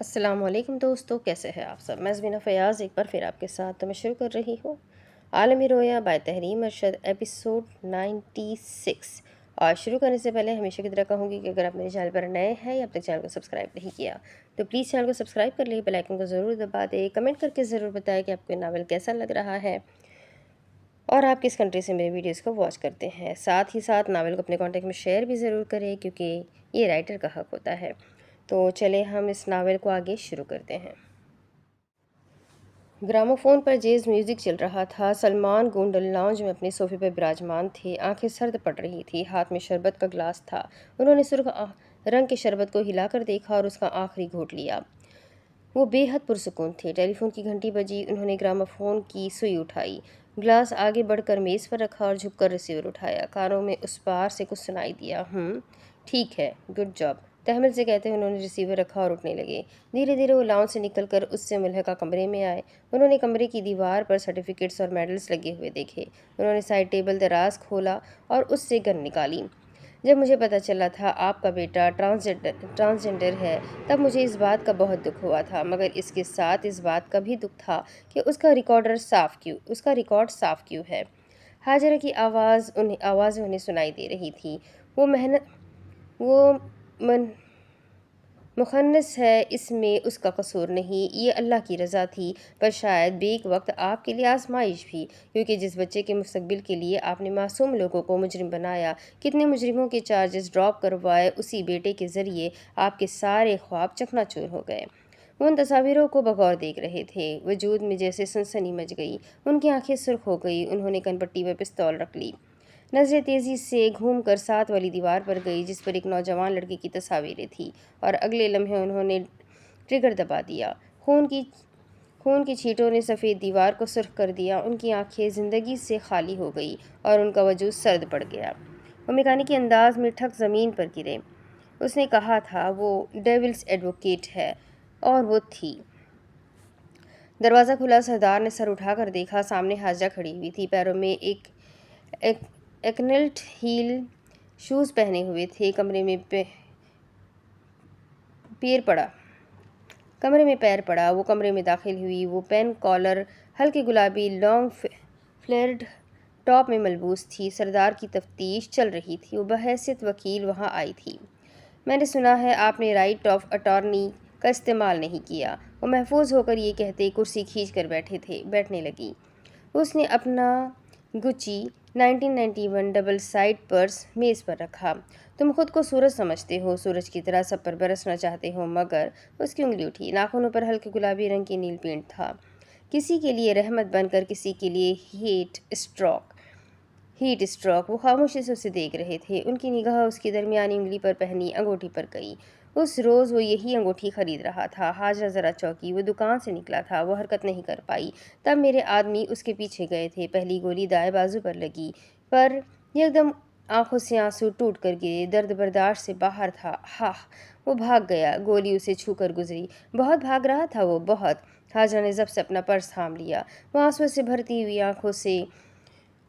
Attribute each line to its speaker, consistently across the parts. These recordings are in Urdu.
Speaker 1: السلام علیکم دوستو، کیسے ہیں آپ سب؟ میں زبینہ فیاض ایک بار پھر آپ کے ساتھ میں شروع کر رہی ہوں عالمی رویا بائی تحریم ارشد ایپیسوڈ 96۔ اور شروع کرنے سے پہلے ہمیشہ کی طرح کہوں گی کہ اگر آپ میرے چینل پر نئے ہیں یا اب تک چینل کو سبسکرائب نہیں کیا تو پلیز چینل کو سبسکرائب کر لیں، بیل آئیکن کو ضرور دبا دیں، کمنٹ کر کے ضرور بتائیں کہ آپ کو یہ ناول کیسا لگ رہا ہے اور آپ کس کنٹری سے میرے ویڈیوز کو واچ کرتے ہیں۔ ساتھ ہی ساتھ ناول کو اپنے کانٹیکٹ میں شیئر بھی ضرور کریں کیونکہ یہ رائٹر کا حق ہوتا ہے۔ تو چلیں ہم اس ناول کو آگے شروع کرتے ہیں۔ گراموفون پر جیز میوزک چل رہا تھا۔ سلمان گونڈل لاؤنج میں اپنے صوفے پر براجمان تھے، آنکھیں سرد پڑ رہی تھی، ہاتھ میں شربت کا گلاس تھا۔ انہوں نے سرخ رنگ کے شربت کو ہلا کر دیکھا اور اس کا آخری گھونٹ لیا۔ وہ بے حد پرسکون تھے۔ ٹیلی فون کی گھنٹی بجی، انہوں نے گراموفون کی سوئی اٹھائی، گلاس آگے بڑھ کر میز پر رکھا اور جھک کر ریسیور اٹھایا۔ کانوں میں اس پار سے کچھ سنائی دیا، ٹھیک ہے، گڈ جاب، تحمل سے کہتے انہوں نے ریسیور رکھا اور اٹھنے لگے۔ دھیرے دھیرے وہ لاؤنج سے نکل کر اس سے ملحقہ کمرے میں آئے۔ انہوں نے کمرے کی دیوار پر سرٹیفکیٹس اور میڈلز لگے ہوئے دیکھے۔ انہوں نے سائڈ ٹیبل دراز کھولا اور اس سے گن نکالی۔ جب مجھے پتہ چلا تھا آپ کا بیٹا ٹرانسجنڈر ہے تب مجھے اس بات کا بہت دکھ ہوا تھا، مگر اس کے ساتھ اس بات کا بھی دکھ تھا کہ اس کا ریکارڈ صاف کیوں ہے۔ ہاجرہ کی آوازیں انہیں سنائی دے رہی تھیں۔ وہ مخنث ہے، اس میں اس کا قصور نہیں، یہ اللہ کی رضا تھی، پر شاید بیک وقت آپ کے لیے آزمائش بھی، کیونکہ جس بچے کے مستقبل کے لیے آپ نے معصوم لوگوں کو مجرم بنایا، کتنے مجرموں کے چارجز ڈراپ کروائے، اسی بیٹے کے ذریعے آپ کے سارے خواب چکنا چور ہو گئے۔ وہ ان تصاویروں کو بغور دیکھ رہے تھے، وجود میں جیسے سنسنی مچ گئی، ان کی آنکھیں سرخ ہو گئی۔ انہوں نے کن پٹی پر پستول رکھ لی، نظریں تیزی سے گھوم کر ساتھ والی دیوار پر گئی جس پر ایک نوجوان لڑکے کی تصاویریں تھیں، اور اگلے لمحے انہوں نے ٹریگر دبا دیا۔ خون کی چھینٹوں نے سفید دیوار کو سرخ کر دیا، ان کی آنکھیں زندگی سے خالی ہو گئی اور ان کا وجود سرد پڑ گیا۔ وہ میکانیکی انداز میں ٹھک زمین پر گرے۔ اس نے کہا تھا وہ ڈیولز ایڈوکیٹ ہے، اور وہ تھی۔ دروازہ کھلا، سردار نے سر اٹھا کر دیکھا، سامنے حاجرہ کھڑی ہوئی تھی، پیروں میں ایکنلٹ ہیل شوز پہنے ہوئے تھے۔ کمرے میں پیر پڑا، وہ کمرے میں داخل ہوئی۔ وہ پین کالر ہلکے گلابی لانگ فلیئرڈ ٹاپ میں ملبوس تھی۔ سردار کی تفتیش چل رہی تھی، وہ بحیثیت وکیل وہاں آئی تھی۔ میں نے سنا ہے آپ نے رائٹ آف اٹارنی کا استعمال نہیں کیا، وہ محفوظ ہو کر یہ کہتے کرسی کھینچ کر بیٹھنے لگی۔ اس نے اپنا گچی 1991 ڈبل سائڈ پرس میز پر رکھا۔ تم خود کو سورج سمجھتے ہو، سورج کی طرح سب پر برسنا چاہتے ہو، مگر اس کی انگلی اٹھی، ناخنوں پر ہلکے گلابی رنگ کی نیل پینٹ تھا۔ کسی کے لیے رحمت بن کر کسی کے لیے ہیٹ اسٹروک۔ وہ خاموشی سے اسے دیکھ رہے تھے، ان کی نگاہ اس کی درمیانی انگلی پر پہنی انگوٹھی پر گئی۔ اس روز وہ یہی انگوٹھی خرید رہا تھا۔ ہاجرہ ذرا چونکی، وہ دکان سے نکلا تھا، وہ حرکت نہیں کر پائی۔ تب میرے آدمی اس کے پیچھے گئے تھے، پہلی گولی دائیں بازو پر لگی، پر یکدم آنکھوں سے آنسو ٹوٹ کر گرے، درد برداشت سے باہر تھا۔ وہ بھاگ گیا، گولی اسے چھو کر گزری، بہت بھاگ رہا تھا وہ، بہت۔ ہاجرہ نے ضبط سے اپنا پرس تھام لیا، وہ آنسو سے بھرتی ہوئی آنکھوں سے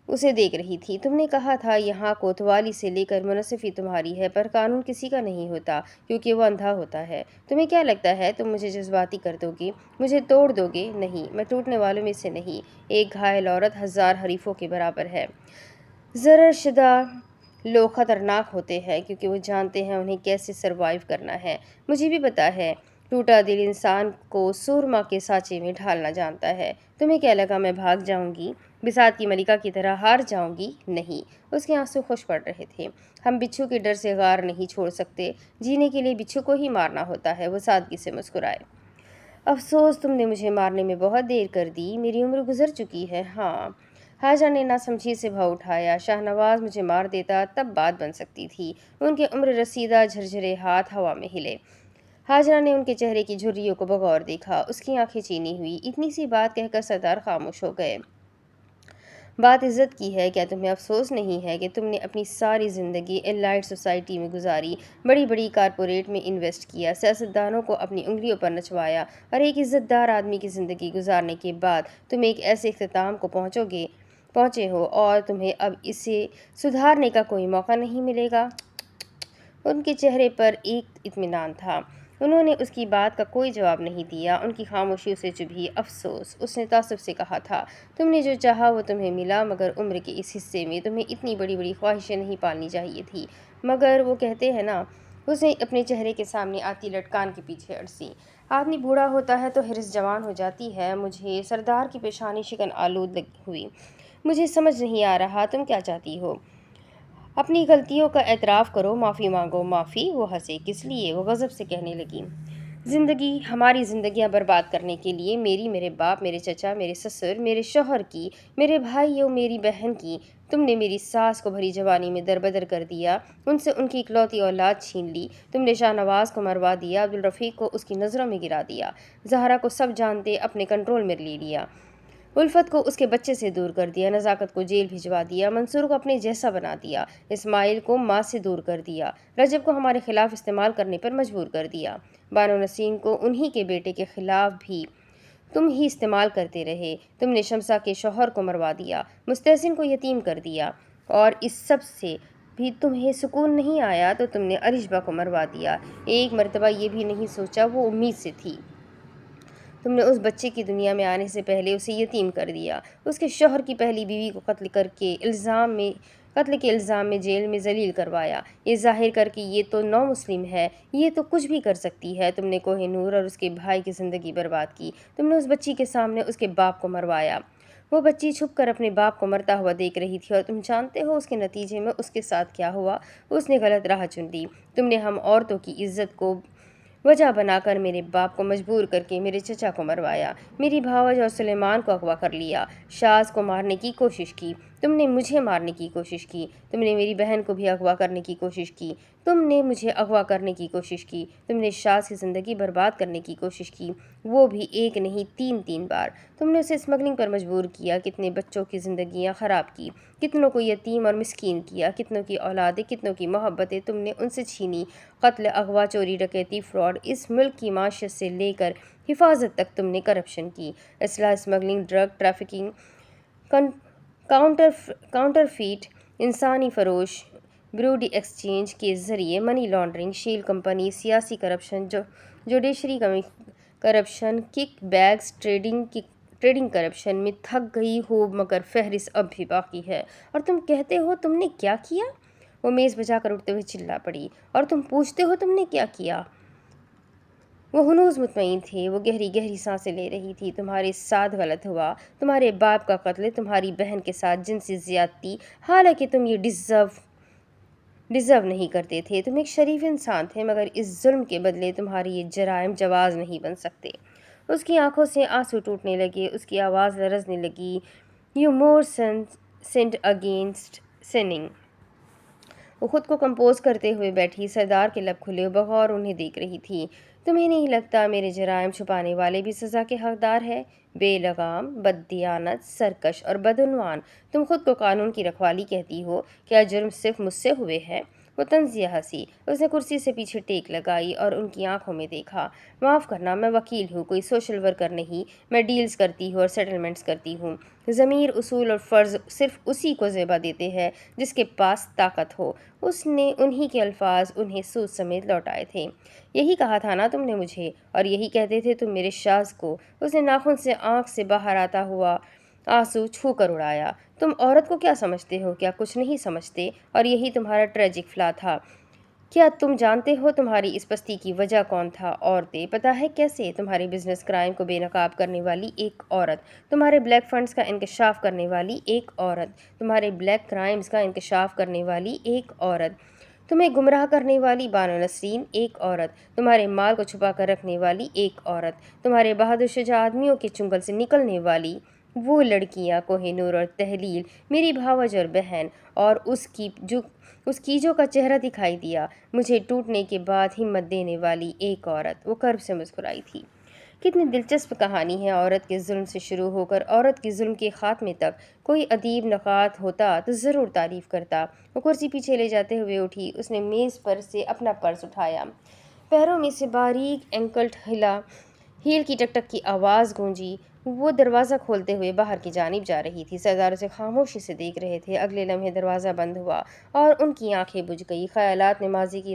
Speaker 1: اسے دیکھ رہی تھی۔ تم نے کہا تھا یہاں کوتوالی سے لے کر منصفی تمہاری ہے، پر قانون کسی کا نہیں ہوتا کیونکہ وہ اندھا ہوتا ہے۔ تمہیں کیا لگتا ہے تم مجھے جذباتی کر دو گے، مجھے توڑ دو گے؟ نہیں، میں ٹوٹنے والوں میں سے نہیں۔ ایک گھائل عورت 1000 حریفوں کے برابر ہے۔ ضرر شدہ لوگ خطرناک ہوتے ہیں کیونکہ وہ جانتے ہیں انہیں کیسے سروائیو کرنا ہے۔ مجھے بھی پتہ ہے، ٹوٹا دل انسان کو سورما کے سانچے میں ڈھالنا جانتا ہے۔ تمہیں کیا لگا میں بھاگ جاؤں گی، بساط کی ملکہ کی طرح ہار جاؤں گی؟ نہیں۔ اس کے آنسو خشک پڑ رہے تھے۔ ہم بچھو کے ڈر سے غار نہیں چھوڑ سکتے، جینے کے لیے بچھو کو ہی مارنا ہوتا ہے۔ وہ سادگی سے مسکرائے۔ افسوس تم نے مجھے مارنے میں بہت دیر کر دی، میری عمر گزر چکی ہے۔ ہاں، ہاجرہ نے ناسمجھی سے بھاؤ اٹھایا، شاہ نواز مجھے مار دیتا تب بات بن سکتی تھی۔ ان کے عمر رسیدہ جھرجھرے ہاتھ ہوا میں ہلے۔ ہاجرہ نے ان کے چہرے کی جھریوں کو بغور دیکھا، اس کی آنکھیں چینی ہوئی۔ اتنی سی بات کہہ کر سردار خاموش ہو گئے۔ بات عزت کی ہے، کیا تمہیں افسوس نہیں ہے کہ تم نے اپنی ساری زندگی ایلائٹ سوسائٹی میں گزاری، بڑی بڑی کارپوریٹ میں انویسٹ کیا، سیاستدانوں کو اپنی انگلیوں پر نچوایا، اور ایک عزت دار آدمی کی زندگی گزارنے کے بعد تم ایک ایسے اختتام کو پہنچے ہو اور تمہیں اب اسے سدھارنے کا کوئی موقع نہیں ملے گا؟ ان کے چہرے پر ایک اطمینان تھا، انہوں نے اس کی بات کا کوئی جواب نہیں دیا۔ ان کی خاموشی اسے چبھی۔ افسوس، اس نے تعصب سے کہا تھا، تم نے جو چاہا وہ تمہیں ملا، مگر عمر کے اس حصے میں تمہیں اتنی بڑی بڑی خواہشیں نہیں پالنی چاہیے تھی۔ مگر وہ کہتے ہیں نا، اس نے اپنے چہرے کے سامنے آتی لٹکان کے پیچھے اڑسی۔ آدمی بوڑھا ہوتا ہے تو حرص جوان ہو جاتی ہے۔ مجھے سردار کی پیشانی شکن آلود ہوئی۔ مجھے سمجھ نہیں آ رہا تم کیا چاہتی ہو؟ اپنی غلطیوں کا اعتراف کرو، معافی مانگو۔ معافی؟ وہ ہنسے۔ کس لیے؟ وہ غضب سے کہنے لگی، زندگی، ہماری زندگیاں برباد کرنے کے لیے، میری، میرے باپ، میرے چچا، میرے سسر، میرے شوہر کی، میرے بھائی اور میری بہن کی۔ تم نے میری ساس کو بھری جوانی میں دربدر کر دیا، ان سے ان کی اکلوتی اولاد چھین لی۔ تم نے شاہ نواز کو مروا دیا، عبدالرفیق کو اس کی نظروں میں گرا دیا، زہرا کو سب جانتے اپنے کنٹرول میں لے لیا، الفت کو اس کے بچے سے دور کر دیا، نزاکت کو جیل بھجوا دیا، منصور کو اپنے جیسا بنا دیا، اسماعیل کو ماں سے دور کر دیا، رجب کو ہمارے خلاف استعمال کرنے پر مجبور کر دیا، بانو نسیم کو انہی کے بیٹے کے خلاف بھی تم ہی استعمال کرتے رہے۔ تم نے شمسا کے شوہر کو مروا دیا، مستحسن کو یتیم کر دیا، اور اس سب سے بھی تمہیں سکون نہیں آیا تو تم نے ارشبا کو مروا دیا۔ ایک مرتبہ یہ بھی نہیں سوچا وہ امید سے تھی۔ تم نے اس بچے کی دنیا میں آنے سے پہلے اسے یتیم کر دیا، اس کے شوہر کی پہلی بیوی کو قتل کے الزام میں جیل میں ذلیل کروایا، یہ ظاہر کر کے یہ تو نو مسلم ہے، یہ تو کچھ بھی کر سکتی ہے۔ تم نے کوہ نور اور اس کے بھائی کی زندگی برباد کی۔ تم نے اس بچی کے سامنے اس کے باپ کو مروایا۔ وہ بچی چھپ کر اپنے باپ کو مرتا ہوا دیکھ رہی تھی، اور تم جانتے ہو اس کے نتیجے میں اس کے ساتھ کیا ہوا؟ اس نے غلط راہ چن لی۔ تم نے ہم عورتوں کی عزت کو وجہ بنا کر میرے باپ کو مجبور کر کے میرے چچا کو مروایا، میری بھاوج اور سلیمان کو اغوا کر لیا، شاز کو مارنے کی کوشش کی، تم نے مجھے مارنے کی کوشش کی، تم نے میری بہن کو بھی اغوا کرنے کی کوشش کی، تم نے مجھے اغوا کرنے کی کوشش کی، تم نے شاز کی زندگی برباد کرنے کی کوشش کی، وہ بھی ایک نہیں تین بار۔ تم نے اسے اسمگلنگ پر مجبور کیا، کتنے بچوں کی زندگیاں خراب کی، کتنوں کو یتیم اور مسکین کیا، کتنوں کی اولادیں، کتنوں کی محبتیں تم نے ان سے چھینی، قتل، اغوا، چوری، ڈکیتی، فراڈ، اس ملک کی معیشت سے لے کر حفاظت تک تم نے کرپشن کی، اسلحہ smuggling, drug trafficking, counterfeit, انسانی فروش، بیروڈی ایکسچینج کے ذریعے منی لانڈرنگ، شیل کمپنی، سیاسی corruption, judiciary corruption, kickbacks, trading corruption میں تھک گئی ہو، مگر فہرست اب بھی باقی ہے۔ اور تم کہتے ہو تم نے کیا کیا؟ وہ میز بجا کر اٹھتے ہوئے چلا پڑی۔ اور تم پوچھتے ہو تم نے کیا کیا؟ وہ ہنوز مطمئن تھے، وہ گہری گہری سانسیں لے رہی تھی۔ تمہارے ساتھ غلط ہوا، تمہارے باپ کا قتل، تمہاری بہن کے ساتھ جنسی زیادتی، حالانکہ تم یہ ڈیزرو نہیں کرتے تھے، تم ایک شریف انسان تھے، مگر اس ظلم کے بدلے تمہارے یہ جرائم جواز نہیں بن سکتے۔ اس کی آنکھوں سے آنسو ٹوٹنے لگے، اس کی آواز لرزنے لگی۔ You more sinned against sinning. وہ خود کو کمپوز کرتے ہوئے بیٹھی، سردار کے لب کھلے، بغور انہیں دیکھ رہی تھی۔ تمہیں نہیں لگتا میرے جرائم چھپانے والے بھی سزا کے حقدار ہیں؟ بے لگام، بددیانت، سرکش اور بدعنوان، تم خود کو قانون کی رکھوالی کہتی ہو، کیا جرم صرف مجھ سے ہوئے ہیں؟ وہ طنزیہ ہنسی۔ اس نے کرسی سے پیچھے ٹیک لگائی اور ان کی آنکھوں میں دیکھا۔ معاف کرنا، میں وکیل ہوں، کوئی سوشل ورکر نہیں، میں ڈیلز کرتی ہوں اور سیٹلمنٹس کرتی ہوں۔ ضمیر، اصول اور فرض صرف اسی کو زیبا دیتے ہیں جس کے پاس طاقت ہو۔ اس نے انہی کے الفاظ انہیں سود سمیت لوٹائے تھے۔ یہی کہا تھا نا تم نے مجھے، اور یہی کہتے تھے تم میرے شاز کو۔ اس نے ناخن سے آنکھ سے باہر آتا ہوا آنسو چھو کر اڑایا۔ تم عورت کو کیا سمجھتے ہو؟ کیا کچھ نہیں سمجھتے؟ اور یہی تمہارا ٹریجک فلا تھا۔ کیا تم جانتے ہو تمہاری اس پستی کی وجہ کون تھا؟ عورتیں۔ پتہ ہے کیسے؟ تمہارے بزنس کرائم کو بے نقاب کرنے والی ایک عورت، تمہارے بلیک فنڈز کا انکشاف کرنے والی ایک عورت، تمہارے بلیک کرائمز کا انکشاف کرنے والی ایک عورت، تمہیں گمراہ کرنے والی بانو نسرین ایک عورت، تمہارے مال کو چھپا کر رکھنے والی ایک عورت، تمہارے بہادر شجاع آدمیوں کے چنگل سے نکلنے والی وہ لڑکیاں، کوہ نور اور تحلیل، میری بھاوج اور بہن، اور اس کی جو کا چہرہ دکھائی دیا، مجھے ٹوٹنے کے بعد ہمت دینے والی ایک عورت۔ وہ کرب سے مسکرائی تھی۔ کتنی دلچسپ کہانی ہے، عورت کے ظلم سے شروع ہو کر عورت کے ظلم کے خاتمے تک۔ کوئی ادیب نقاد ہوتا تو ضرور تعریف کرتا۔ وہ کرسی پیچھے لے جاتے ہوئے اٹھی۔ اس نے میز پر سے اپنا پرس اٹھایا، پیروں میں سے باریک اینکلٹ ہلا، ہیل کی ٹک ٹک کی آواز گونجی۔ وہ دروازہ کھولتے ہوئے باہر کی جانب جا رہی تھی۔ سردار اسے خاموشی سے دیکھ رہے تھے۔ اگلے لمحے دروازہ بند ہوا اور ان کی آنکھیں بجھ گئی۔ خیالات نے ماضی کی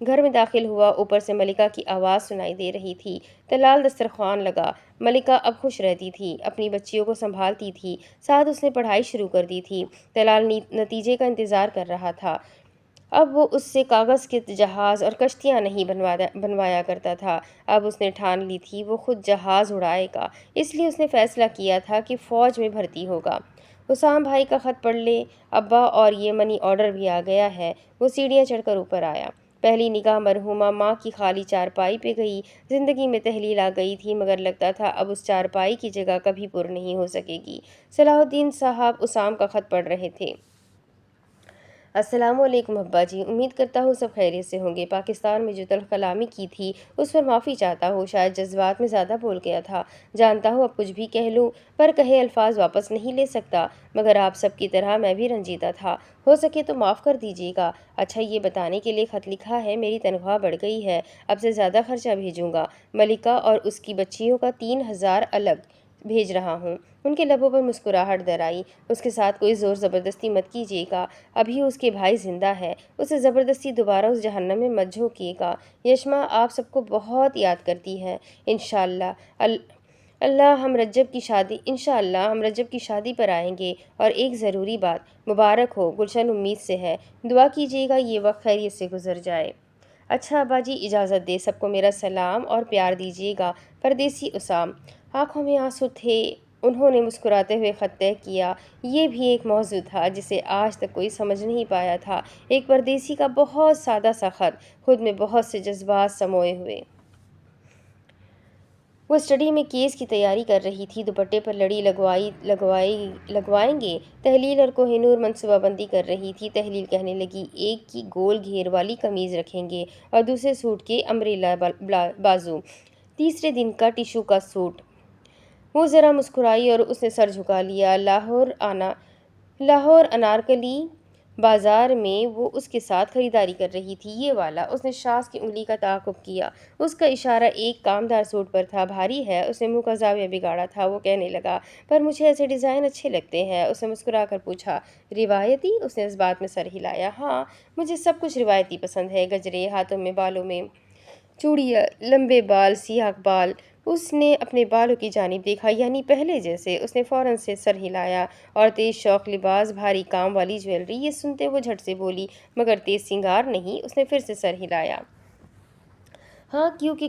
Speaker 1: گھر میں داخل ہوا۔ اوپر سے ملکہ کی آواز سنائی دے رہی تھی۔ طلال دسترخوان لگا۔ ملکہ اب خوش رہتی تھی، اپنی بچیوں کو سنبھالتی تھی، ساتھ اس نے پڑھائی شروع کر دی تھی۔ طلال نتیجے کا انتظار کر رہا تھا۔ اب وہ اس سے کاغذ کے جہاز اور کشتیاں نہیں بنوایا کرتا تھا، اب اس نے ٹھان لی تھی وہ خود جہاز اڑائے گا۔ اس لیے اس نے فیصلہ کیا تھا کہ فوج میں بھرتی ہوگا۔ حسام بھائی کا خط پڑھ لے ابا، اور یہ منی آرڈر بھی آ گیا ہے۔ وہ سیڑھیاں چڑھ کر اوپر آیا۔ پہلی نگاہ مرحومہ ماں کی خالی چارپائی پہ گئی۔ زندگی میں تحلیل آ گئی تھی، مگر لگتا تھا اب اس چارپائی کی جگہ کبھی پر نہیں ہو سکے گی۔ صلاح الدین صاحب اسام کا خط پڑھ رہے تھے۔ السلام علیکم ابا جی، امید کرتا ہوں سب خیریت سے ہوں گے۔ پاکستان میں جو تلخ کلامی کی تھی اس پر معافی چاہتا ہوں، شاید جذبات میں زیادہ بول گیا تھا۔ جانتا ہوں اب کچھ بھی کہہ لوں پر کہے الفاظ واپس نہیں لے سکتا، مگر آپ سب کی طرح میں بھی رنجیدہ تھا، ہو سکے تو معاف کر دیجیے گا۔ اچھا، یہ بتانے کے لیے خط لکھا ہے میری تنخواہ بڑھ گئی ہے، اب سے زیادہ خرچہ بھیجوں گا۔ ملکہ اور اس کی بچیوں کا 3000 الگ بھیج رہا ہوں۔ ان کے لبوں پر مسکراہٹ در آئی۔ اس کے ساتھ کوئی زور زبردستی مت کیجیے گا، ابھی اس کے بھائی زندہ ہے، اسے زبردستی دوبارہ اس جہنم میں مت جھونکیے گا۔ یشما آپ سب کو بہت یاد کرتی ہے۔ انشاءاللہ ہم رجب کی شادی پر آئیں گے۔ اور ایک ضروری بات، مبارک ہو، گلشن امید سے ہے، دعا کیجیے گا یہ وقت خیریت سے گزر جائے۔ اچھا ابا جی، اجازت دے، سب کو میرا سلام اور پیار دیجیے گا۔ پردیسی اسام۔ آنکھوں میں آنسو تھے۔ انہوں نے مسکراتے ہوئے خط طے کیا۔ یہ بھی ایک موضوع تھا جسے آج تک کوئی سمجھ نہیں پایا تھا، ایک پردیسی کا بہت سادہ سا خط، خود میں بہت سے جذبات سموئے ہوئے۔ وہ اسٹڈی میں کیس کی تیاری کر رہی تھی، دوپٹے پر لڑی لگوائیں گے، تحلیل اور کوہ نور منصوبہ بندی کر رہی تھی۔ تحلیل کہنے لگی، ایک کی گول گھیر والی قمیض رکھیں گے اور دوسرے سوٹ کے امبریلا بازو، تیسرے دن کا ٹیشو کا سوٹ۔ وہ ذرا مسکرائی اور اس نے سر جھکا لیا۔ لاہور انارکلی بازار میں وہ اس کے ساتھ خریداری کر رہی تھی، یہ والا۔ اس نے شاز کی انگلی کا تعاقب کیا، اس کا اشارہ ایک کامدار سوٹ پر تھا۔ بھاری ہے، اس نے منہ کا زاویہ بگاڑا تھا۔ وہ کہنے لگا، پر مجھے ایسے ڈیزائن اچھے لگتے ہیں۔ اس نے مسکرا کر پوچھا، روایتی؟ اس نے اس بات میں سر ہلایا۔ ہاں، مجھے سب کچھ روایتی پسند ہے، گجرے، ہاتھوں میں بالوں میں چوڑیاں، لمبے بال، سیاہ بال۔ اس نے اپنے بالوں کی جانب دیکھا، یعنی پہلے جیسے۔ اس نے فوراً سے سر ہلایا۔ اور تیز شوق لباس، بھاری کام والی جویلری۔ یہ سنتے وہ جھٹ سے بولی، مگر تیز سنگار نہیں۔ اس نے پھر سے سر ہلایا۔ ہاں، کیونکہ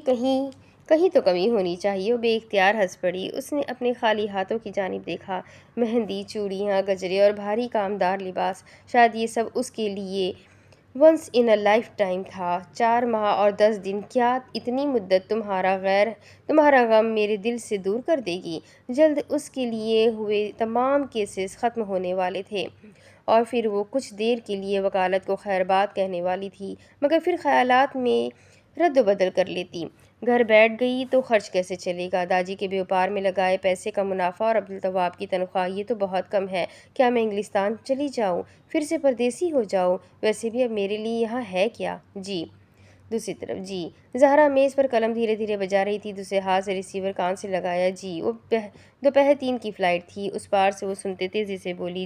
Speaker 1: کہیں تو کمی ہونی چاہیے۔ وہ بے اختیار ہنس پڑی۔ اس نے اپنے خالی ہاتھوں کی جانب دیکھا۔ مہندی، چوڑیاں، گجرے اور بھاری کامدار لباس، شاید یہ سب اس کے لیے once in a lifetime تھا۔ 4 ماہ اور 10 دن، کیا اتنی مدت تمہارا غم میرے دل سے دور کر دے گی؟ جلد اس کے لیے ہوئے تمام کیسز ختم ہونے والے تھے، اور پھر وہ کچھ دیر کے لیے وکالت کو خیر بات کہنے والی تھی، مگر پھر خیالات میں رد و بدل کر لیتی۔ گھر بیٹھ گئی تو خرچ کیسے چلے گا؟ داجی کے بیوپار میں لگائے پیسے کا منافع اور عبدالتواب کی تنخواہ، یہ تو بہت کم ہے۔ کیا میں انگلستان چلی جاؤں، پھر سے پردیسی ہو جاؤں؟ ویسے بھی اب میرے لیے یہاں ہے کیا؟ جی۔ دوسری طرف، جی۔ زہرا میز پر قلم دھیرے دھیرے بجا رہی تھی، دوسرے ہاتھ سے ریسیور کان سے لگایا۔ جی۔ وہ دوپہر 3 کی فلائٹ تھی، اس پار سے وہ سنتے تیزی سے بولی،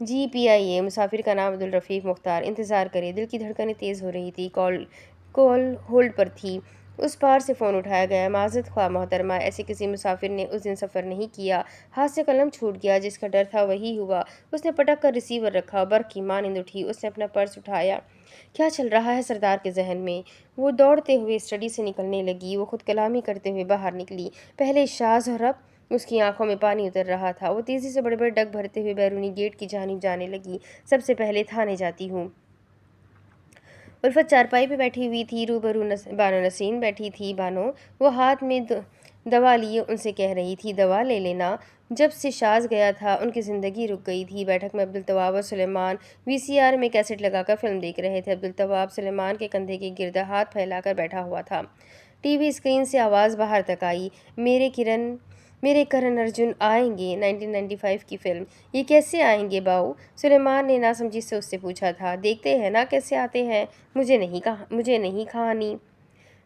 Speaker 1: جی PIA، مسافر کا نام عبدالرفیق مختار، انتظار کریں۔ دل کی دھڑکنیں تیز ہو رہی تھی۔ کال ہولڈ پر تھی۔ اس پار سے فون اٹھایا گیا۔ معذرت خواہ محترمہ، ایسے کسی مسافر نے اس دن سفر نہیں کیا۔ ہاتھ سے قلم چھوٹ گیا، جس کا ڈر تھا وہی ہوا۔ اس نے پٹک کر ریسیور رکھا، برق کی مانند اٹھی۔ اس نے اپنا پرس اٹھایا۔ کیا چل رہا ہے سردار کے ذہن میں؟ وہ دوڑتے ہوئے اسٹڈی سے نکلنے لگی۔ وہ خود کلامی کرتے ہوئے باہر نکلی۔ پہلے شاز اور اب اس کی آنکھوں میں پانی اتر رہا تھا۔ وہ تیزی سے بڑے بڑے ڈگ بھرتے ہوئے بیرونی گیٹ کی جانب جانے لگی۔ سب سے پہلے تھانے جاتی ہوں۔ الفت چارپائی پہ بیٹھی ہوئی تھی، روبرو بانو نسرین بیٹھی تھی۔ بانو، وہ ہاتھ میں دوا لیے ان سے کہہ رہی تھی، دوا لے لینا۔ جب سے شاز گیا تھا ان کی زندگی رک گئی تھی۔ بیٹھک میں عبدالتواب اور سلیمان VCR میں کیسٹ لگا کر فلم دیکھ رہے تھے۔ عبدالتواب سلیمان کے کندھے کے گرد ہاتھ پھیلا کر بیٹھا ہوا تھا۔ ٹی وی اسکرین سے آواز باہر تک آئی، میرے کرن ارجن آئیں گے 1995 کی فلم۔ یہ کیسے آئیں گے باؤ؟ سلیمان نے ناسمجھی سے اس سے پوچھا تھا۔ دیکھتے ہیں نا کیسے آتے ہیں، مجھے نہیں کہانی۔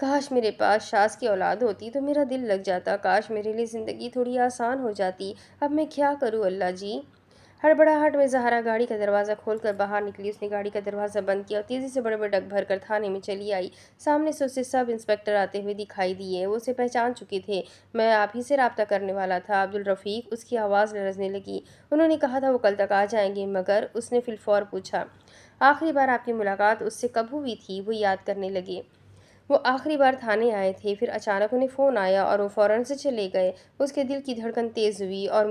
Speaker 1: کاش میرے پاس شاز کی اولاد ہوتی تو میرا دل لگ جاتا، کاش میرے لیے زندگی تھوڑی آسان ہو جاتی۔ اب میں کیا کروں اللہ جی؟ ہڑبڑاہٹ میں زہرا گاڑی کا دروازہ کھول کر باہر نکلی۔ اس نے گاڑی کا دروازہ بند کیا اور تیزی سے بڑے بڑے ڈگ بھر کر تھانے میں چلی آئی۔ سامنے سے اسے سب انسپکٹر آتے ہوئے دکھائی دیے۔ وہ اسے پہچان چکے تھے۔ میں آپ ہی سے رابطہ کرنے والا تھا عبدالرفیق، اس کی آواز لرزنے لگی۔ انہوں نے کہا تھا وہ کل تک آ جائیں گے، مگر اس نے فی الفور پوچھا آخری بار آپ کی ملاقات اس سے کب ہوئی تھی؟ وہ یاد کرنے لگے۔ وہ آخری بار تھانے آئے تھے، پھر اچانک انہیں فون آیا اور وہ فوراً سے چلے گئے۔ اس کے دل کی دھڑکن تیز ہوئی اور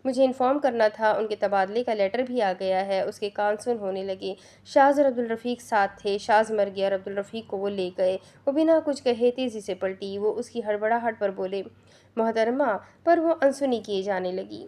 Speaker 1: مجھے انفارم کرنا تھا ان کے تبادلے کا لیٹر بھی آ گیا ہے۔ اس کے کان سن ہونے لگے۔ شاز اور عبدالرفیق ساتھ تھے۔ شاز مر گیا اور عبدالرفیق کو وہ لے گئے۔ وہ بنا کچھ کہے تیزی سے پلٹی۔ وہ اس کی ہڑبڑاہٹ پر بولے محترمہ، پر وہ انسنی کیے جانے لگی۔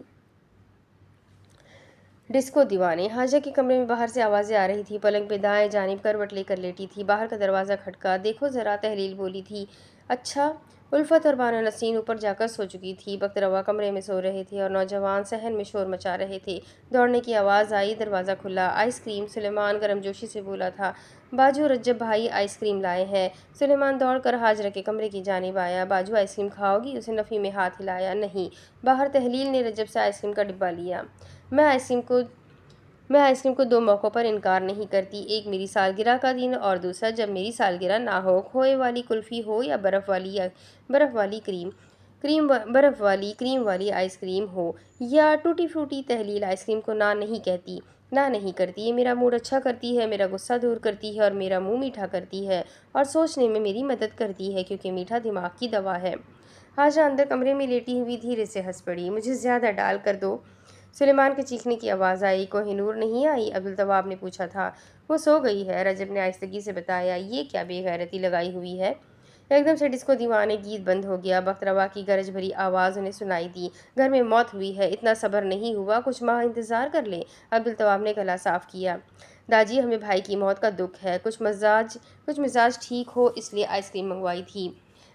Speaker 1: ڈسکو دیوانے۔ حاجہ کے کمرے میں باہر سے آوازیں آ رہی تھی۔ پلنگ پہ دائیں جانب کروٹ لے کر لیٹی تھی۔ باہر کا دروازہ کھٹکا۔ دیکھو ذرا، تحلیل بولی تھی۔ اچھا۔ الفت اور بانو نسرین اوپر جا کر سو چکی تھی۔ بخت روا کمرے میں سو رہے تھے اور نوجوان صحن میں شور مچا رہے تھے۔ دوڑنے کی آواز آئی، دروازہ کھلا۔ آئس کریم، سلیمان گرم جوشی سے بولا تھا۔ باجو، رجب بھائی آئس کریم لائے ہیں۔ سلیمان دوڑ کر ہاجرہ کے کمرے کی جانب آیا۔ باجو، آئس کریم کھاؤ گی؟ اسے نفی میں ہاتھ ہلایا۔ نہیں۔ باہر تحلیل نے رجب سے آئس کریم کا ڈبہ لیا۔ میں آئس کریم کو دو موقعوں پر انکار نہیں کرتی، ایک میری سالگرہ کا دن اور دوسرا جب میری سالگرہ نہ ہو، کھوئے والی کلفی ہو یا برف والی کریم والی آئس کریم ہو یا ٹوٹی فروٹی۔ تحلیل آئس کریم کو نہ نہیں کرتی۔ یہ میرا موڈ اچھا کرتی ہے، میرا غصہ دور کرتی ہے اور میرا منہ میٹھا کرتی ہے اور سوچنے میں میری مدد کرتی ہے، کیونکہ میٹھا دماغ کی دوا ہے۔ حاجہ اندر کمرے میں لیٹی ہوئی دھیرے سے ہنس پڑی۔ مجھے زیادہ ڈال کر دو۔ سلیمان کے چیخنے کی آواز آئی۔ کوہ نور نہیں آئی؟ عبدالتواب نے پوچھا تھا۔ وہ سو گئی ہے، رجب نے آہستگی سے بتایا۔ یہ کیا بے غیرتی لگائی ہوئی ہے؟ ایک دم سے ڈسکو دیوانے گیت بند ہو گیا۔ بخت روا کی گرج بھری آواز انہیں سنائی دی۔ گھر میں موت ہوئی ہے، اتنا صبر نہیں ہوا، کچھ ماہ انتظار کر لیں۔ عبدالتواب نے گلا صاف کیا۔ داجی، ہمیں بھائی کی موت کا دکھ ہے، کچھ مزاج ٹھیک ہو اس لیے آئس کریم منگوائی تھی۔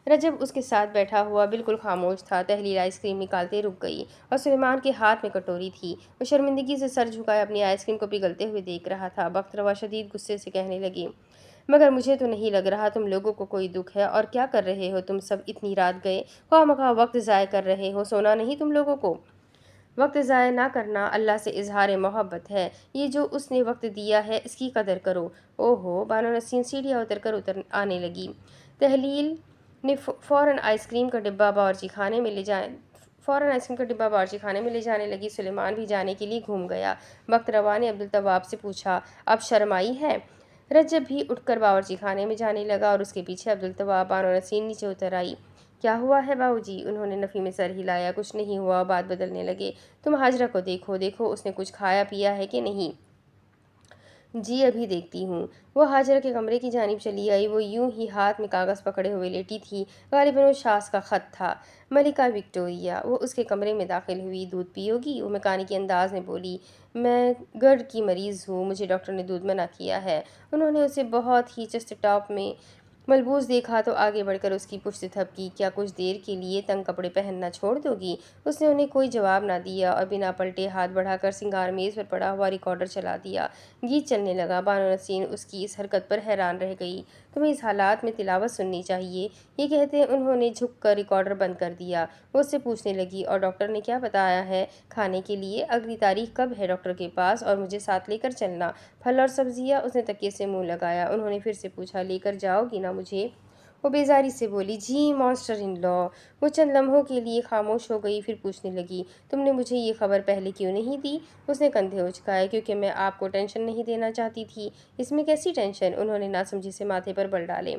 Speaker 1: رجب اس کے ساتھ بیٹھا ہوا بالکل خاموش تھا۔ تحلیل آئس کریم نکالتے رک گئی اور سلیمان کے ہاتھ میں کٹوری تھی۔ وہ شرمندگی سے سر جھکائے اپنی آئس کریم کو پگھلتے ہوئے دیکھ رہا تھا۔ بخت روا شدید غصے سے کہنے لگی، مگر مجھے تو نہیں لگ رہا تم لوگوں کو کوئی دکھ ہے، اور کیا کر رہے ہو تم سب اتنی رات گئے؟ خواہ مخواہ وقت ضائع کر رہے ہو، سونا نہیں تم لوگوں کو؟ وقت ضائع نہ کرنا اللہ سے اظہار محبت ہے، یہ جو اس نے وقت دیا ہے اس کی قدر کرو۔ اوہو، بانو نسرین سیڑھیاں اتر کر آنے لگی۔ تحلیل نے فوراً آئس کریم کا ڈبہ باورچی خانے میں لے جانے لگی۔ سلیمان بھی جانے کے لیے گھوم گیا۔ بخت روا نے عبدالتواب سے پوچھا، اب شرم آئی ہے؟ رجب بھی اٹھ کر باورچی خانے میں جانے لگا اور اس کے پیچھے عبدالتواب۔ بانو نسرین نیچے اتر آئی۔ کیا ہوا ہے باؤ جی؟ انہوں نے نفی میں سر ہلایا۔ کچھ نہیں ہوا، بات بدلنے لگے۔ تم ہاجرہ کو دیکھو اس نے کچھ کھایا پیا ہے کہ نہیں؟ جی ابھی دیکھتی ہوں۔ وہ ہاجرہ کے کمرے کی جانب چلی آئی۔ وہ یوں ہی ہاتھ میں کاغذ پکڑے ہوئے لیٹی تھی، غالباً وہ شاز کا خط تھا۔ ملکہ وکٹوریہ۔ وہ اس کے کمرے میں داخل ہوئی۔ دودھ پیو گی؟ وہ میکانیکی انداز میں بولی۔ میں گرڈ کی مریض ہوں، مجھے ڈاکٹر نے دودھ منع کیا ہے۔ انہوں نے اسے بہت ہی چست ٹاپ میں ملبوس دیکھا تو آگے بڑھ کر اس کی پشت تھپکی۔ کیا کچھ دیر کے لیے تنگ کپڑے پہننا چھوڑ دو گی؟ اس نے انہیں کوئی جواب نہ دیا اور بنا پلٹے ہاتھ بڑھا کر سنگار میز پر پڑا ہوا ریکارڈر چلا دیا۔ گیت چلنے لگا۔ بانو نسرین اس کی اس حرکت پر حیران رہ گئی۔ تمہیں اس حالات میں تلاوت سننی چاہیے، یہ کہتے انہوں نے جھک کر ریکارڈر بند کر دیا۔ وہ اس سے پوچھنے لگی، اور ڈاکٹر نے کیا بتایا ہے کھانے کے لیے؟ اگلی تاریخ کب ہے ڈاکٹر کے پاس؟ اور مجھے ساتھ لے کر چلنا۔ پھل اور سبزیاں؟ اس نے تکیے سے منہ لگایا۔ انہوں نے پھر سے پوچھا، لے کر جاؤ گی نا مجھے؟ وہ بیزاری سے بولی، جی ماسٹر ان لا۔ وہ چند لمحوں کے لیے خاموش ہو گئی، پھر پوچھنے لگی، تم نے مجھے یہ خبر پہلے کیوں نہیں دی؟ اس نے کندھے اچکائے۔ کیونکہ میں آپ کو ٹینشن نہیں دینا چاہتی تھی۔ اس میں کیسی ٹینشن؟ انہوں نے ناسمجھی سے ماتھے پر بل ڈالے۔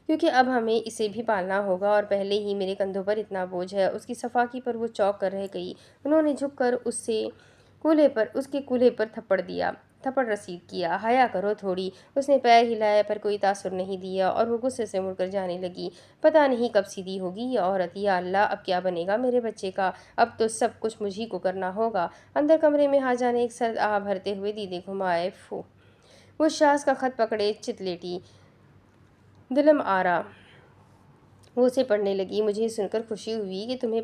Speaker 1: کیونکہ اب ہمیں اسے بھی پالنا ہوگا اور پہلے ہی میرے کندھوں پر اتنا بوجھ ہے۔ اس کی صفاکی پر وہ چونک کر رہ گئی۔ انہوں نے جھک کر اس کے کولہے پر تھپڑ رسید کیا۔ حیا کرو تھوڑی۔ اس نے پیر ہلایا پر کوئی تاثر نہیں دیا اور وہ غصے سے مڑ کر جانے لگی۔ پتہ نہیں کب سیدھی ہوگی یہ عورت، یا اللہ اب کیا بنے گا میرے بچے کا؟ اب تو سب کچھ مجھی کو کرنا ہوگا۔ اندر کمرے میں حاجہ نے ایک سرد آہ بھرتے ہوئے دیدے گھمائے۔ وہ شاز کا خط پکڑے چت لیٹی۔ دلم آرا۔ وہ اسے پڑھنے لگی۔ مجھے سن کر خوشی ہوئی کہ تمہیں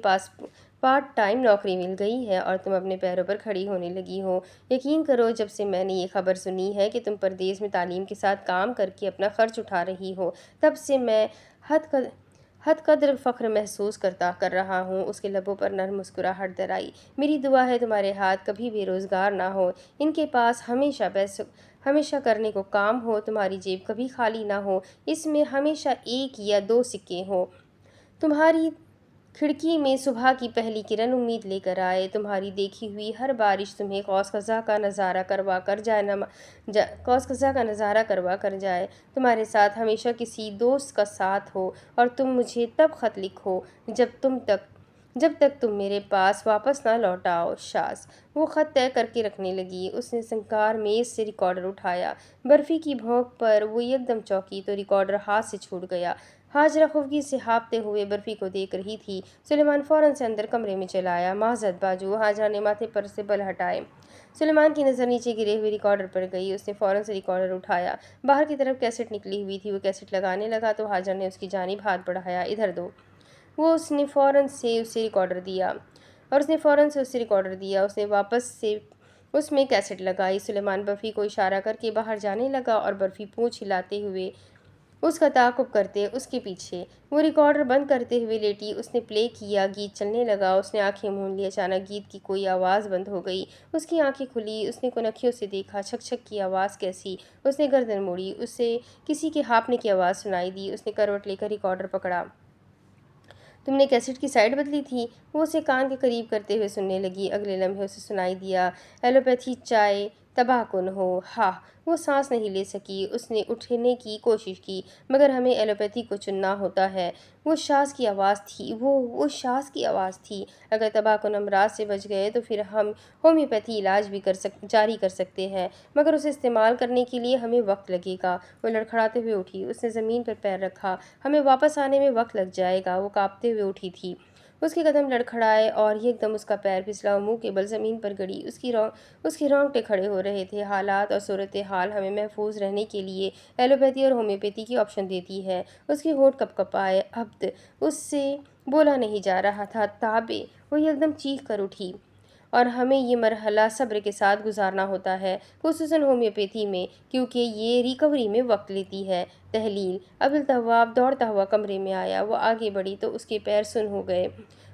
Speaker 1: پارٹ ٹائم نوکری مل گئی ہے اور تم اپنے پیروں پر کھڑی ہونے لگی ہو۔ یقین کرو، جب سے میں نے یہ خبر سنی ہے کہ تم پردیس میں تعلیم کے ساتھ کام کر کے اپنا خرچ اٹھا رہی ہو، تب سے میں حد قدر فخر محسوس کر رہا ہوں۔ اس کے لبوں پر نرم مسکراہٹ در آئی۔ میری دعا ہے تمہارے ہاتھ کبھی بے روزگار نہ ہو، ان کے پاس ہمیشہ کرنے کو کام ہو، تمہاری جیب کبھی خالی نہ ہو، اس میں ہمیشہ 1 یا 2 سکے ہوں، تمہاری کھڑکی میں صبح کی پہلی کرن امید لے کر آئے، تمہاری دیکھی ہوئی ہر بارش تمہیں قوس قزح کا نظارہ کروا کر جائے، تمہارے ساتھ ہمیشہ کسی دوست کا ساتھ ہو، اور تم مجھے تب خط لکھو جب تک تم میرے پاس واپس نہ لوٹ آؤ، شاز۔ وہ خط طے کر کے رکھنے لگی۔ اس نے سنگار میز سے ریکارڈر اٹھایا۔ برفی کی بھونک پر وہ یک دم چونکی تو ریکارڈر ہاتھ سے چھوٹ گیا۔ حاجرہ خفگی سے ہانپتے ہوئے برفی کو دیکھ رہی تھی۔ سلیمان فوراً سے اندر کمرے میں چلا آیا۔ معذرت باجو۔ حاجرہ نے ماتھے پر سے بل ہٹائے۔ سلیمان کی نظر نیچے گرے ہوئے ریکارڈر پر گئی۔ اس نے فوراً سے ریکارڈر اٹھایا۔ باہر کی طرف کیسٹ نکلی ہوئی تھی۔ وہ کیسٹ لگانے لگا تو حاجرہ نے اس کی جانب ہاتھ بڑھایا۔ ادھر دو۔ اس نے فوراً سے اسے ریکارڈر دیا۔ اس نے واپس سے اس میں کیسٹ لگائی۔ سلیمان برفی کو اشارہ کر کے باہر جانے لگا اور برفی پونچھ ہلاتے ہوئے اس کا تعاقب کرتے اس کے پیچھے۔ وہ ریکارڈر بند کرتے ہوئے لیٹی۔ اس نے پلے کیا، گیت چلنے لگا۔ اس نے آنکھیں مون لی۔ اچانک گیت کی کوئی آواز بند ہو گئی۔ اس کی آنکھیں کھلی۔ اس نے کھنکیوں سے دیکھا۔ چھک چھک کی آواز کیسی؟ اس نے گردن موڑی۔ اسے کسی کے ہانپنے کی آواز سنائی دی۔ اس نے کروٹ لے کر ریکارڈر پکڑا۔ تم نے کیسٹ کی سائیڈ بدلی تھی؟ وہ اسے کان کے قریب کرتے ہوئے سننے لگی۔ اگلے لمحے اسے سنائی دیا، ایلوپیتھی چائے تباہ کن ہو۔ ہاہ! وہ سانس نہیں لے سکی۔ اس نے اٹھنے کی کوشش کی، مگر ہمیں ایلوپیتھی کو چننا ہوتا ہے۔ وہ شاز کی آواز تھی۔ اگر تباہ کن امراض سے بچ گئے تو پھر ہم ہومیوپیتھی علاج بھی جاری کر سکتے ہیں، مگر اسے استعمال کرنے کے لیے ہمیں وقت لگے گا۔ وہ لڑکھڑاتے ہوئے اٹھی۔ اس نے زمین پر پیر رکھا۔ ہمیں واپس آنے میں وقت لگ جائے گا۔ وہ کانپتے ہوئے اٹھی تھی۔ اس کے قدم لڑکھڑائے اور یک دم اس کا پیر پھسلا اور منہ کے بل زمین پر گڑی۔ اس کے رونگٹے کھڑے ہو رہے تھے۔ حالات اور صورتحال ہمیں محفوظ رہنے کے لیے ایلوپیتھی اور ہومیوپیتھی کی آپشن دیتی ہے۔ اس کے ہونٹ کپ کپائے۔ عبد! اس سے بولا نہیں جا رہا تھا۔ تابع! وہ یک دم چیخ کر اٹھی۔ اور ہمیں یہ مرحلہ صبر کے ساتھ گزارنا ہوتا ہے، خصوصاً ہومیوپیتھی میں، کیونکہ یہ ریکوری میں وقت لیتی ہے۔ تحلیل۔ عبدالتواب دوڑتا ہوا کمرے میں آیا۔ وہ آگے بڑھی تو اس کے پیر سن ہو گئے۔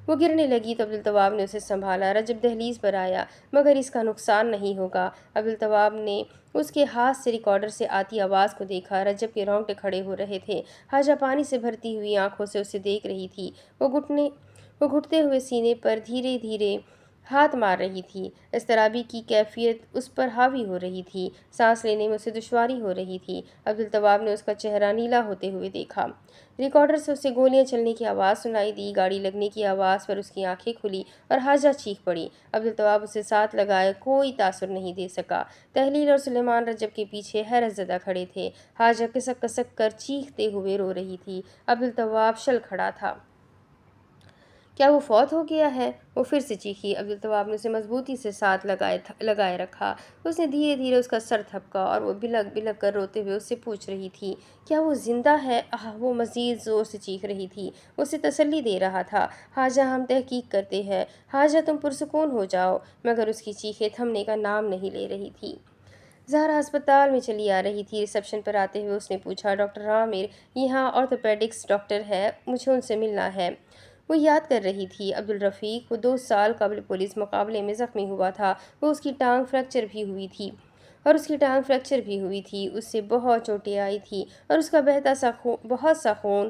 Speaker 1: وہ گرنے لگی تو عبدالتواب نے اسے سنبھالا۔ رجب دہلیز پر آیا۔ مگر اس کا نقصان نہیں ہوگا۔ عبدالتواب نے اس کے ہاتھ سے ریکارڈر سے آتی آواز کو دیکھا۔ رجب کے رونگٹے کھڑے ہو رہے تھے۔ حاجہ پانی سے بھرتی ہوئی آنکھوں سے اسے دیکھ رہی تھی۔ وہ گھٹتے ہوئے سینے پر دھیرے دھیرے ہاتھ مار رہی تھی۔ اضطرابی کی کیفیت اس پر حاوی ہو رہی تھی۔ سانس لینے میں اسے دشواری ہو رہی تھی۔ عبدالتواب نے اس کا چہرہ نیلا ہوتے ہوئے دیکھا۔ ریکارڈر سے اسے گولیاں چلنے کی آواز سنائی دی۔ گاڑی لگنے کی آواز پر اس کی آنکھیں کھلی اور حاجہ چیخ پڑی۔ عبدالتواب اسے ساتھ لگائے کوئی تاثر نہیں دے سکا۔ تحلیل اور سلیمان رجب کے پیچھے حیرت زدہ کھڑے تھے۔ حاجہ کسک کسک کر چیختے ہوئے رو رہی تھی۔ عبدالتواب شل کھڑا تھا۔ کیا وہ فوت ہو گیا ہے؟ وہ پھر سے چیخی۔ عبدالتواب نے اسے مضبوطی سے ساتھ لگائے رکھا۔ اس نے دھیرے دھیرے اس کا سر تھپکا اور وہ بلک بلک کر روتے ہوئے اس سے پوچھ رہی تھی، کیا وہ زندہ ہے؟ وہ مزید زور سے چیخ رہی تھی۔ اسے تسلی دے رہا تھا۔ حاجہ ہم تحقیق کرتے ہیں۔ حاجہ تم پرسکون ہو جاؤ۔ مگر اس کی چیخیں تھمنے کا نام نہیں لے رہی تھی۔ زہرا ہسپتال میں چلی آ رہی تھی۔ ریسیپشن پر آتے ہوئے اس نے پوچھا، ڈاکٹر عامر یہاں آرتھوپیڈکس ڈاکٹر ہے، مجھے ان سے ملنا ہے۔ وہ یاد کر رہی تھی عبدالرفیق، وہ 2 سال قبل پولیس مقابلے میں زخمی ہوا تھا۔ اس کی ٹانگ فریکچر بھی ہوئی تھی۔ اس سے بہت چوٹیں آئی تھیں اور اس کا بہت سا خون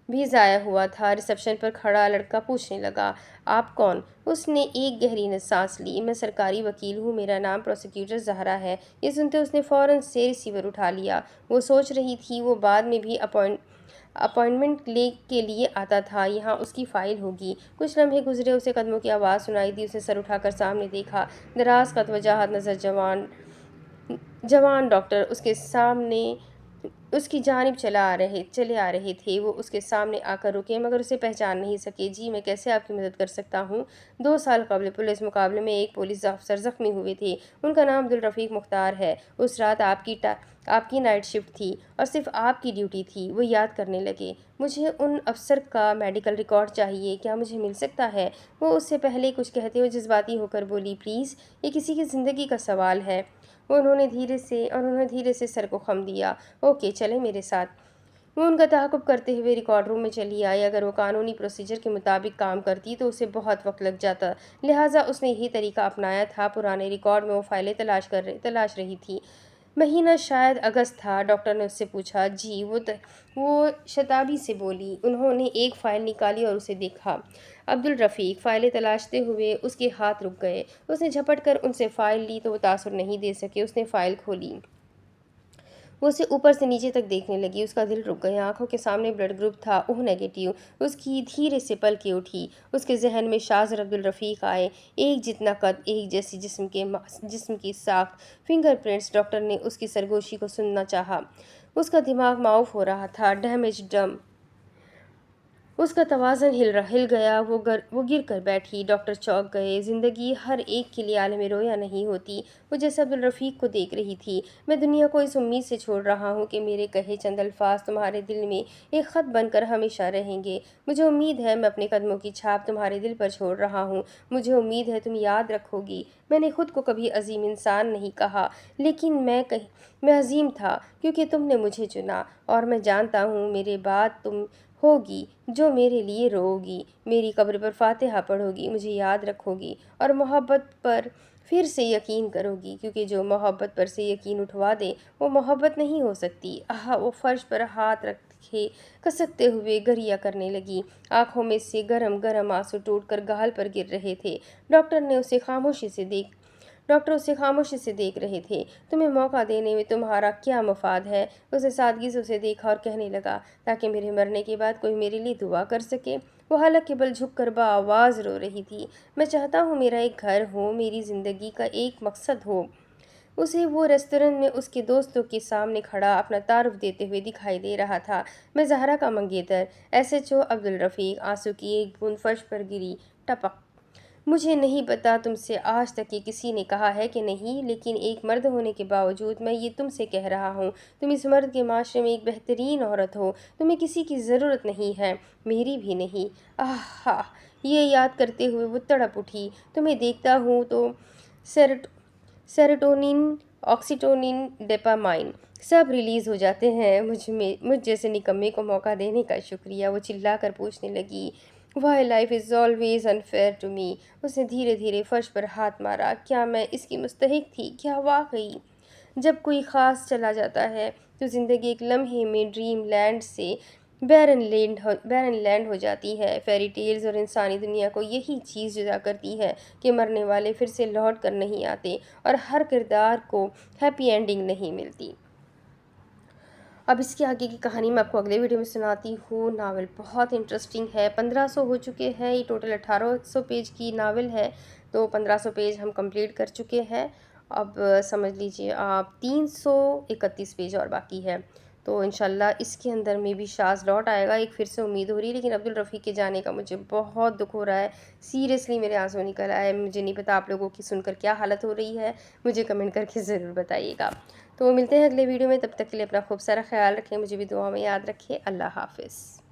Speaker 1: بھی ضائع ہوا تھا۔ ریسیپشن پر کھڑا لڑکا پوچھنے لگا، آپ کون؟ اس نے ایک گہری سانس لی۔ میں سرکاری وکیل ہوں، میرا نام پروسیکیوٹر زہرا ہے۔ یہ سنتے اس نے فوراً سے ریسیور اٹھا لیا۔ وہ سوچ رہی تھی وہ بعد میں بھی اپائنٹمنٹ کے لیے آتا تھا، یہاں اس کی فائل ہوگی۔ کچھ لمحے گزرے، اسے قدموں کی آواز سنائی دی۔ اس نے سر اٹھا کر سامنے دیکھا۔ دراز قد، وجاہت نظر، جوان ڈاکٹر اس کے سامنے اس کی جانب چلے آ رہے تھے۔ وہ اس کے سامنے آ کر رکے مگر اسے پہچان نہیں سکے۔ جی میں کیسے آپ کی مدد کر سکتا ہوں؟ 2 سال قبل پولیس مقابلے میں ایک پولیس افسر زخمی ہوئے تھے، ان کا نام عبدالرفیق مختار ہے۔ اس رات آپ کی نائٹ شفٹ تھی اور صرف آپ کی ڈیوٹی تھی۔ وہ یاد کرنے لگے۔ مجھے ان افسر کا میڈیکل ریکارڈ چاہیے، کیا مجھے مل سکتا ہے؟ وہ اس سے پہلے کچھ کہتے ہوئے جذباتی ہو کر بولی، پلیز، یہ کسی کی زندگی کا سوال ہے۔ انہوں نے دھیرے سے سر کو خم دیا۔ اوکے، چلیں میرے ساتھ۔ وہ ان کا تعاقب کرتے ہوئے ریکارڈ روم میں چلی آئی۔ اگر وہ قانونی پروسیجر کے مطابق کام کرتی تو اسے بہت وقت لگ جاتا، لہٰذا اس نے یہی طریقہ اپنایا تھا۔ پرانے ریکارڈ میں وہ فائلیں تلاش رہی تھی۔ مہینہ شاید اگست تھا۔ ڈاکٹر نے اس سے پوچھا۔ جی، وہ شتابی سے بولی۔ انہوں نے ایک فائل نکالی اور اسے دیکھا۔ عبدالرفیق فائلیں تلاشتے ہوئے اس کے ہاتھ رک گئے۔ اس نے جھپٹ کر ان سے فائل لی تو وہ تاثر نہیں دے سکے۔ اس نے فائل کھولی۔ وہ اسے اوپر سے نیچے تک دیکھنے لگی۔ اس کا دل رک گیا۔ آنکھوں کے سامنے بلڈ گروپ تھا او نیگیٹو۔ اس کی دھیرے سے پلکیں اٹھی۔ اس کے ذہن میں شاز اور عبدالرفیق آئے۔ ایک جتنا قد، ایک جیسی جسم کی ساخت، فنگر پرنٹس۔ ڈاکٹر نے اس کی سرگوشی کو سننا چاہا۔ اس کا دماغ معاف ہو رہا تھا۔ Damage dim. اس کا توازن ہل گیا۔ وہ گر کر بیٹھی۔ ڈاکٹر چونک گئے۔ زندگی ہر ایک کے لیے عالم رویا نہیں ہوتی۔ وہ جیسے عبدالرفیق کو دیکھ رہی تھی۔ میں دنیا کو اس امید سے چھوڑ رہا ہوں کہ میرے کہے چند الفاظ تمہارے دل میں ایک خط بن کر ہمیشہ رہیں گے۔ مجھے امید ہے میں اپنے قدموں کی چھاپ تمہارے دل پر چھوڑ رہا ہوں۔ مجھے امید ہے تم یاد رکھو گی۔ میں نے خود کو کبھی عظیم انسان نہیں کہا، لیکن میں عظیم تھا کیونکہ تم نے مجھے چنا، اور میں جانتا ہوں میرے بعد تم ہوگی جو میرے لیے رو گی، میری قبر پر فاتحہ پڑھو گی، مجھے یاد رکھو گی اور محبت پر پھر سے یقین کرو گی، کیونکہ جو محبت پر سے یقین اٹھوا دے وہ محبت نہیں ہو سکتی۔ وہ فرش پر ہاتھ رکھے کسکتے ہوئے گریہ کرنے لگی۔ آنکھوں میں سے گرم گرم آنسو ٹوٹ کر گال پر گر رہے تھے۔ ڈاکٹر اسے خاموشی سے دیکھ رہے تھے۔ تمہیں موقع دینے میں تمہارا کیا مفاد ہے؟ اسے سادگی سے اسے دیکھا اور کہنے لگا، تاکہ میرے مرنے کے بعد کوئی میرے لیے دعا کر سکے۔ وہ حلق کے بل جھک کر بآواز رو رہی تھی۔ میں چاہتا ہوں میرا ایک گھر ہو، میری زندگی کا ایک مقصد ہو۔ اسے وہ ریسٹورنٹ میں اس کے دوستوں کے سامنے کھڑا اپنا تعارف دیتے ہوئے دکھائی دے رہا تھا۔ میں زہرا کا منگیتر، SHO عبدالرفیق۔ آنسو کی ایک بوند فرش پر گری، ٹپک۔ مجھے نہیں پتا تم سے آج تک یہ کسی نے کہا ہے کہ نہیں، لیکن ایک مرد ہونے کے باوجود میں یہ تم سے کہہ رہا ہوں۔ تم اس مرد کے معاشرے میں ایک بہترین عورت ہو۔ تمہیں کسی کی ضرورت نہیں ہے، میری بھی نہیں۔ یہ یاد کرتے ہوئے وہ تڑپ اٹھی۔ تمہیں دیکھتا ہوں تو سیروٹونین، آکسیٹونین، ڈوپامائن سب ریلیز ہو جاتے ہیں۔ مجھ جیسے نکمے کو موقع دینے کا شکریہ۔ وہ چلا کر پوچھنے لگی، Why life is always unfair to me۔ اس نے دھیرے دھیرے فرش پر ہاتھ مارا۔ کیا میں اس کی مستحق تھی؟ کیا واقعی؟ جب کوئی خاص چلا جاتا ہے تو زندگی ایک لمحے میں ڈریم لینڈ سے بیرن لینڈ ہو جاتی ہے۔ فیری ٹیلز اور انسانی دنیا کو یہی چیز جدا کرتی ہے کہ مرنے والے پھر سے لوٹ کر نہیں آتے، اور ہر کردار کو ہیپی اینڈنگ نہیں ملتی۔ اب اس کی آگے کی کہانی میں آپ کو اگلے ویڈیو میں سناتی ہوں۔ ناول بہت انٹرسٹنگ ہے۔ 1500 ہو چکے ہیں۔ یہ ٹوٹل 1800 پیج کی ناول ہے، تو 1500 پیج ہم کمپلیٹ کر چکے ہیں۔ اب سمجھ لیجئے آپ 331 پیج اور باقی ہے، تو انشاءاللہ اس کے اندر میں بھی شاز لوٹ آئے گا، ایک پھر سے امید ہو رہی ہے۔ لیکن عبدالرفیق کے جانے کا مجھے بہت دکھ ہو رہا ہے، سیریسلی میرے آنسو نکل آئے۔ مجھے نہیں پتا آپ لوگوں کی سن کر کیا حالت ہو رہی ہے، مجھے کمنٹ کر کے ضرور بتائیے گا۔ تو ملتے ہیں اگلے ویڈیو میں، تب تک کے لیے اپنا خوب سارا خیال رکھیں، مجھے بھی دعا میں یاد رکھیں۔ اللہ حافظ۔